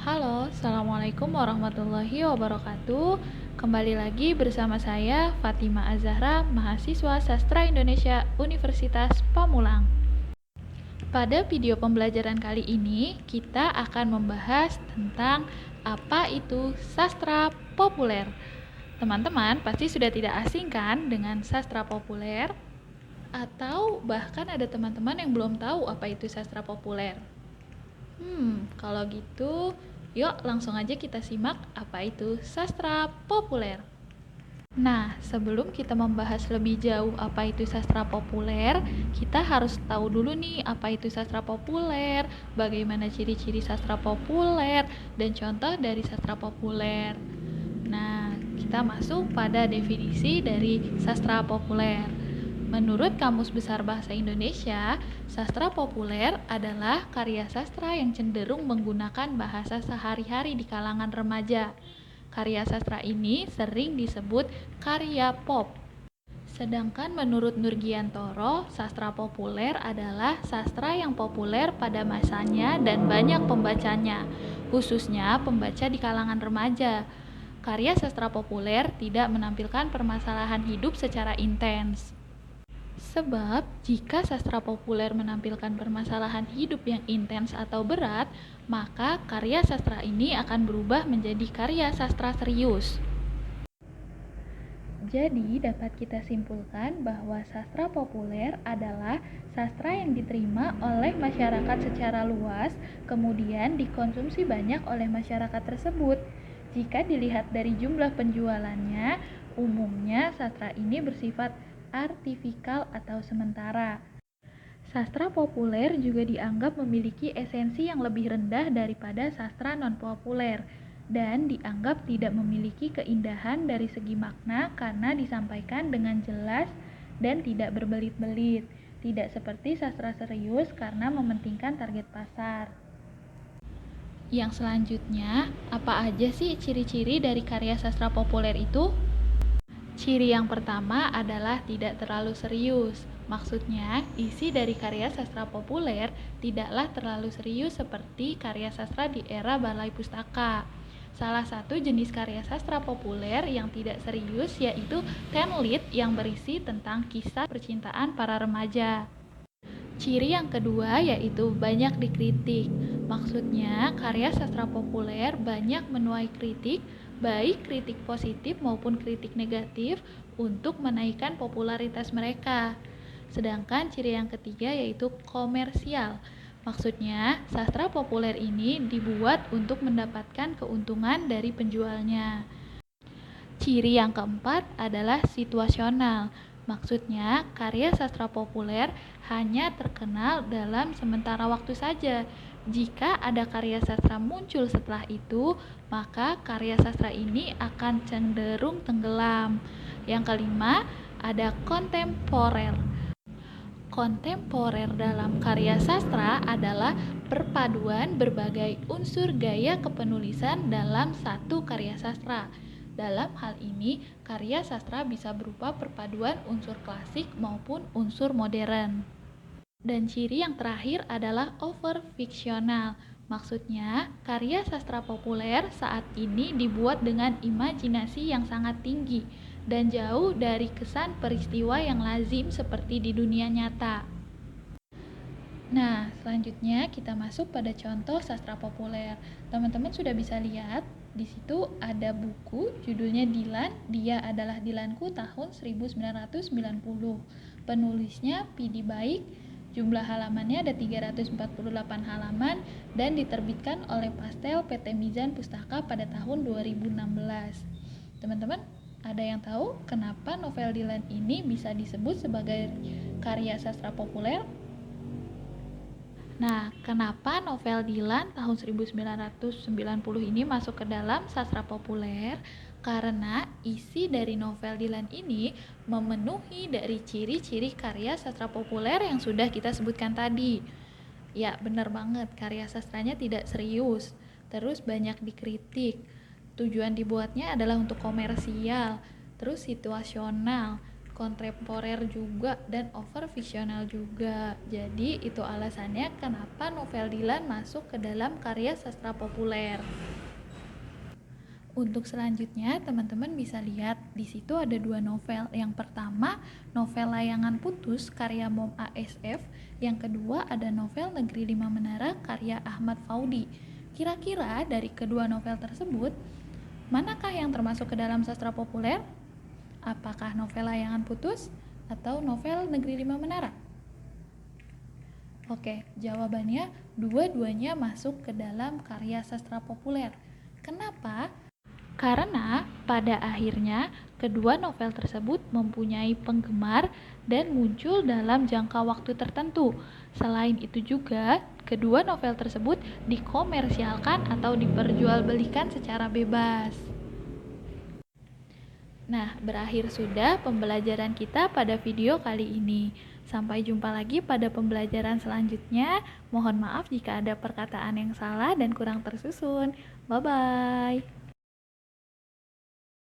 Halo, Assalamualaikum warahmatullahi wabarakatuh. Kembali lagi bersama saya, Fatima Azahra, mahasiswa Sastra Indonesia Universitas Pamulang. Pada video pembelajaran kali ini, kita akan membahas tentang apa itu sastra populer. Teman-teman pasti sudah tidak asing kan dengan sastra populer? Atau bahkan ada teman-teman yang belum tahu apa itu sastra populer? Kalau gitu, yuk langsung aja kita simak apa itu sastra populer. Nah, sebelum kita membahas lebih jauh apa itu sastra populer, kita harus tahu dulu nih apa itu sastra populer, bagaimana ciri-ciri sastra populer, dan contoh dari sastra populer. Nah, kita masuk pada definisi dari sastra populer. Menurut Kamus Besar Bahasa Indonesia, sastra populer adalah karya sastra yang cenderung menggunakan bahasa sehari-hari di kalangan remaja. Karya sastra ini sering disebut karya pop. Sedangkan menurut Nurgiantoro, sastra populer adalah sastra yang populer pada masanya dan banyak pembacanya, khususnya pembaca di kalangan remaja. Karya sastra populer tidak menampilkan permasalahan hidup secara intens. Sebab, jika sastra populer menampilkan permasalahan hidup yang intens atau berat, maka karya sastra ini akan berubah menjadi karya sastra serius. Jadi, dapat kita simpulkan bahwa sastra populer adalah sastra yang diterima oleh masyarakat secara luas, kemudian dikonsumsi banyak oleh masyarakat tersebut. Jika dilihat dari jumlah penjualannya, umumnya sastra ini bersifat artifikal atau sementara. Sastra populer juga dianggap memiliki esensi yang lebih rendah daripada sastra non-populer dan dianggap tidak memiliki keindahan dari segi makna karena disampaikan dengan jelas dan tidak berbelit-belit, tidak seperti sastra serius karena mementingkan target pasar. Yang selanjutnya, apa aja sih ciri-ciri dari karya sastra populer itu? Ciri yang pertama adalah tidak terlalu serius. Maksudnya, isi dari karya sastra populer tidaklah terlalu serius seperti karya sastra di era Balai Pustaka. Salah satu jenis karya sastra populer yang tidak serius yaitu Ten Lit yang berisi tentang kisah percintaan para remaja. Ciri yang kedua yaitu banyak dikritik. Maksudnya, karya sastra populer banyak menuai kritik, baik kritik positif maupun kritik negatif untuk menaikkan popularitas mereka. Sedangkan ciri yang ketiga yaitu komersial. Maksudnya, sastra populer ini dibuat untuk mendapatkan keuntungan dari penjualnya. Ciri yang keempat adalah situasional. Maksudnya, karya sastra populer hanya terkenal dalam sementara waktu saja. Jika ada karya sastra muncul setelah itu, maka karya sastra ini akan cenderung tenggelam. Yang kelima, ada kontemporer. Kontemporer dalam karya sastra adalah perpaduan berbagai unsur gaya kepenulisan dalam satu karya sastra. Dalam hal ini, karya sastra bisa berupa perpaduan unsur klasik maupun unsur modern. Dan ciri yang terakhir adalah over-fiksional. Maksudnya, karya sastra populer saat ini dibuat dengan imajinasi yang sangat tinggi dan jauh dari kesan peristiwa yang lazim seperti di dunia nyata. Nah, selanjutnya kita masuk pada contoh sastra populer. Teman-teman sudah bisa lihat, di situ ada buku judulnya Dilan, Dia Adalah Dilanku tahun 1990. Penulisnya Pidi Baik, jumlah halamannya ada 348 halaman dan diterbitkan oleh Pastel PT Mizan Pustaka pada tahun 2016. Teman-teman, ada yang tahu kenapa novel Dilan ini bisa disebut sebagai karya sastra populer? Nah, kenapa novel Dilan tahun 1990 ini masuk ke dalam sastra populer? Karena isi dari novel Dilan ini memenuhi dari ciri-ciri karya sastra populer yang sudah kita sebutkan tadi. Ya, benar banget, karya sastranya tidak serius, terus banyak dikritik. Tujuan dibuatnya adalah untuk komersial, terus situasional, kontemporer juga, dan over fiksional juga. Jadi itu alasannya kenapa novel Dylan masuk ke dalam karya sastra populer. Untuk selanjutnya, teman-teman bisa lihat di situ ada 2 novel. Yang pertama, novel Layangan Putus karya Mom ASF. Yang kedua ada novel Negeri Lima Menara karya Ahmad Faudi. Kira-kira dari kedua novel tersebut, manakah yang termasuk ke dalam sastra populer? Apakah novel Layangan Putus atau novel Negeri Lima Menara? Oke, jawabannya dua-duanya masuk ke dalam karya sastra populer. Kenapa? Karena pada akhirnya kedua novel tersebut mempunyai penggemar dan muncul dalam jangka waktu tertentu. Selain itu juga, kedua novel tersebut dikomersialkan atau diperjualbelikan secara bebas. Nah, berakhir sudah pembelajaran kita pada video kali ini. Sampai jumpa lagi pada pembelajaran selanjutnya. Mohon maaf jika ada perkataan yang salah dan kurang tersusun. Bye-bye.